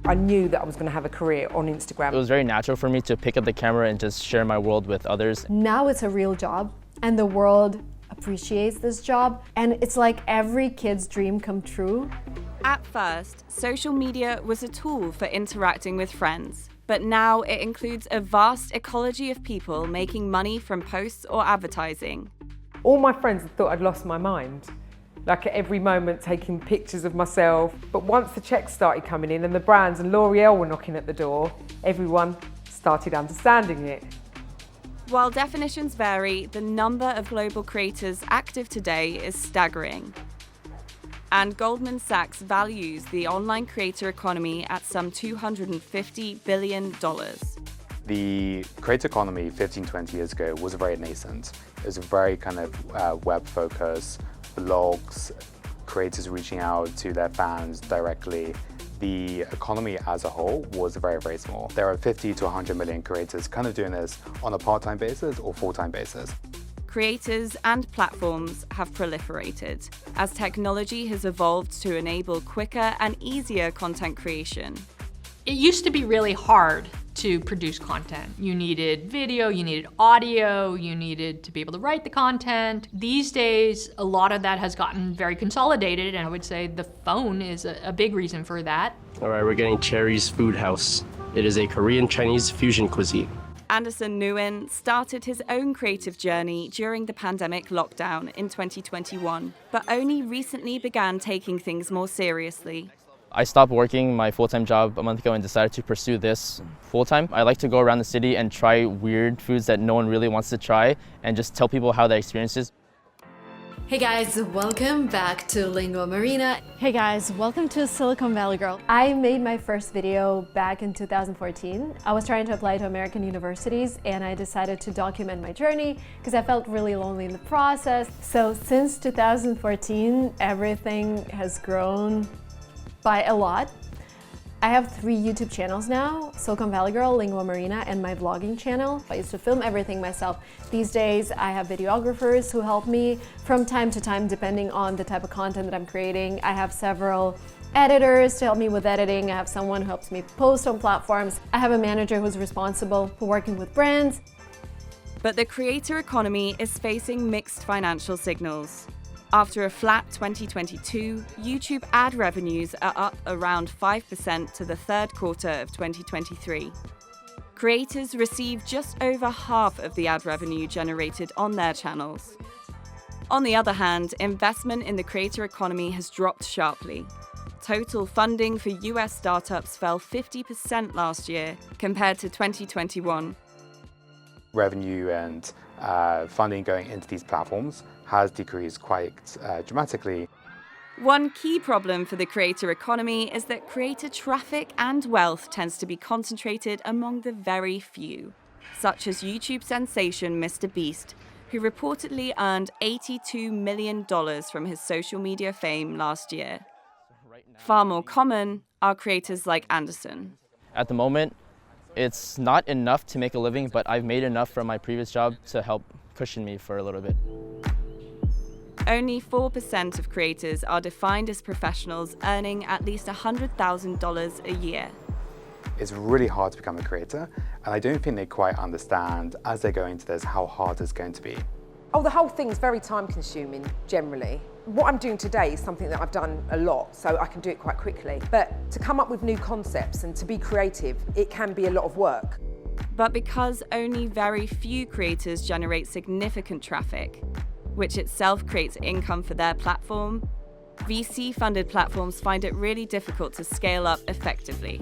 I knew that I was going to have a career on Instagram. It was very natural for me to pick up the camera and just share my world with others. Now it's a real job, and the world appreciates this job, and it's like every kid's dream come true. At first, social media was a tool for interacting with friends, but now it includes a vast ecology of people making money from posts or advertising. All my friends thought I'd lost my mind. Like at every moment taking pictures of myself. But once the checks started coming in and the brands and L'Oreal were knocking at the door, everyone started understanding it. While definitions vary, the number of global creators active today is staggering. And Goldman Sachs values the online creator economy at some $250 billion. The creator economy 15, 20 years ago was very nascent. It was a very kind of web focus, blogs, creators reaching out to their fans directly. The economy as a whole was very, very small. There are 50 to 100 million creators kind of doing this on a part-time basis or full-time basis. Creators and platforms have proliferated as technology has evolved to enable quicker and easier content creation. It used to be really hard to produce content. You needed video, you needed audio, you needed to be able to write the content. These days, a lot of that has gotten very consolidated, and I would say the phone is a big reason for that. All right, we're getting Cherry's Food House. It is a Korean-Chinese fusion cuisine. Anderson Nguyen started his own creative journey during the pandemic lockdown in 2021, but only recently began taking things more seriously. I stopped working my full-time job a month ago and decided to pursue this full-time. I like to go around the city and try weird foods that no one really wants to try and just tell people how the experience is. Hey guys, welcome back to Lingua Marina. Hey guys, welcome to Silicon Valley Girl. I made my first video back in 2014. I was trying to apply to American universities and I decided to document my journey because I felt really lonely in the process. So since 2014, everything has grown by a lot. I have 3 YouTube channels now, Silicon Valley Girl, Lingua Marina, and my vlogging channel. I used to film everything myself. These days, I have videographers who help me from time to time, depending on the type of content that I'm creating. I have several editors to help me with editing. I have someone who helps me post on platforms. I have a manager who's responsible for working with brands. But the creator economy is facing mixed financial signals. After a flat 2022, YouTube ad revenues are up around 5% to the third quarter of 2023. Creators receive just over half of the ad revenue generated on their channels. On the other hand, investment in the creator economy has dropped sharply. Total funding for US startups fell 50% last year compared to 2021. Revenue and funding going into these platforms has decreased quite dramatically. One key problem for the creator economy is that creator traffic and wealth tends to be concentrated among the very few, such as YouTube sensation Mr. Beast, who reportedly earned $82 million from his social media fame last year. Far more common are creators like Anderson. At the moment, it's not enough to make a living, but I've made enough from my previous job to help cushion me for a little bit. Only 4% of creators are defined as professionals earning at least $100,000 a year. It's really hard to become a creator, and I don't think they quite understand as they go into this how hard it's going to be. Oh, the whole thing's very time consuming, generally. What I'm doing today is something that I've done a lot, so I can do it quite quickly. But to come up with new concepts and to be creative, it can be a lot of work. But because only very few creators generate significant traffic, which itself creates income for their platform, VC-funded platforms find it really difficult to scale up effectively.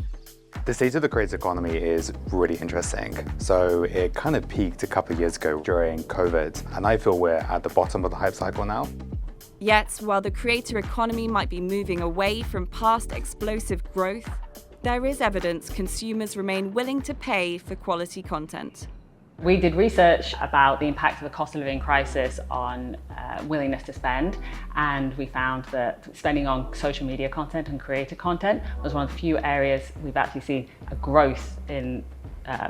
The state of the creator economy is really interesting. So it kind of peaked a couple of years ago during COVID, and I feel we're at the bottom of the hype cycle now. Yet, while the creator economy might be moving away from past explosive growth, there is evidence consumers remain willing to pay for quality content. We did research about the impact of the cost of living crisis on willingness to spend, and we found that spending on social media content and creator content was one of the few areas we've actually seen a growth in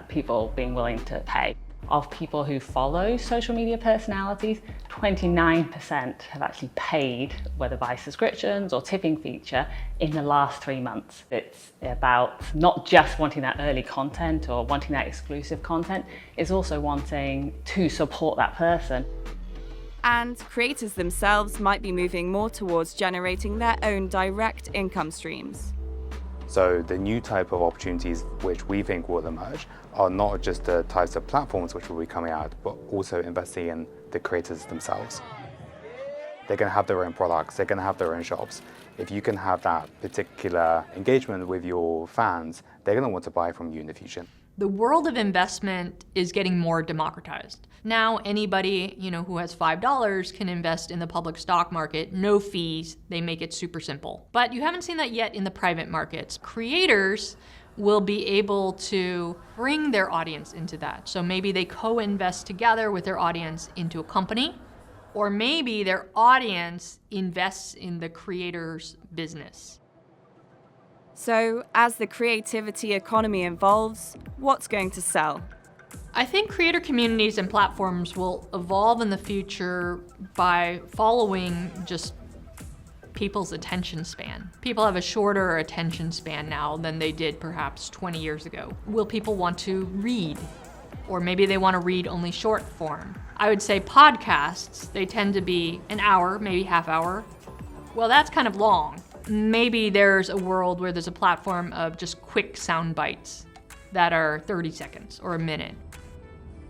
people being willing to pay. Of people who follow social media personalities, 29% have actually paid, whether by subscriptions or tipping feature, in the last 3 months. It's about not just wanting that early content or wanting that exclusive content, it's also wanting to support that person. And creators themselves might be moving more towards generating their own direct income streams. So the new type of opportunities which we think will emerge are not just the types of platforms which will be coming out, but also investing in the creators themselves. They're going to have their own products, they're going to have their own shops. If you can have that particular engagement with your fans, they're going to want to buy from you in the future. The world of investment is getting more democratized. Now anybody, who has $5 can invest in the public stock market, no fees, they make it super simple. But you haven't seen that yet in the private markets. Creators will be able to bring their audience into that. So maybe they co-invest together with their audience into a company, or maybe their audience invests in the creator's business. So, as the creativity economy evolves, what's going to sell? I think creator communities and platforms will evolve in the future by following just people's attention span. People have a shorter attention span now than they did perhaps 20 years ago. Will people want to read? Or maybe they want to read only short form. I would say podcasts, they tend to be an hour, maybe half hour. Well, that's kind of long. Maybe there's a world where there's a platform of just quick sound bites that are 30 seconds or a minute.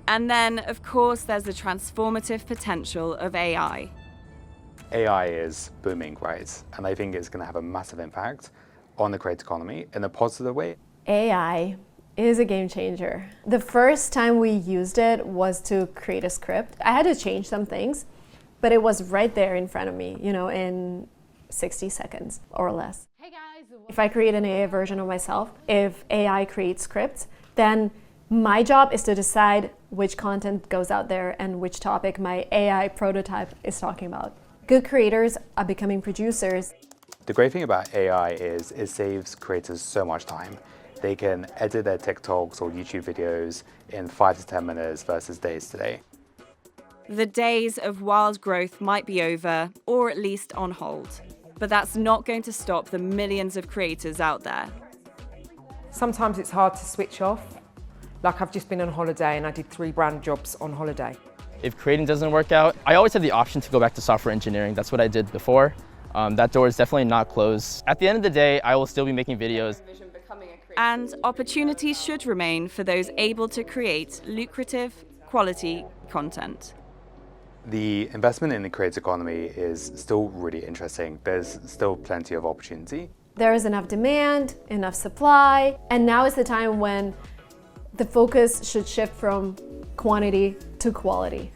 And then, of course, there's the transformative potential of AI. AI is booming, right? And I think it's going to have a massive impact on the creator economy in a positive way. AI is a game changer. The first time we used it was to create a script. I had to change some things, but it was right there in front of me, in 60 seconds or less. Hey guys, if I create an AI version of myself, if AI creates scripts, then my job is to decide which content goes out there and which topic my AI prototype is talking about. Good creators are becoming producers. The great thing about AI is it saves creators so much time. They can edit their TikToks or YouTube videos in 5 to 10 minutes versus days today. The days of wild growth might be over, or at least on hold. But that's not going to stop the millions of creators out there. Sometimes it's hard to switch off. Like I've just been on holiday and I did 3 brand jobs on holiday. If creating doesn't work out, I always have the option to go back to software engineering. That's what I did before. That door is definitely not closed. At the end of the day, I will still be making videos. And opportunities should remain for those able to create lucrative, quality content. The investment in the creator economy is still really interesting. There's still plenty of opportunity. There is enough demand, enough supply, and now is the time when the focus should shift from quantity to quality.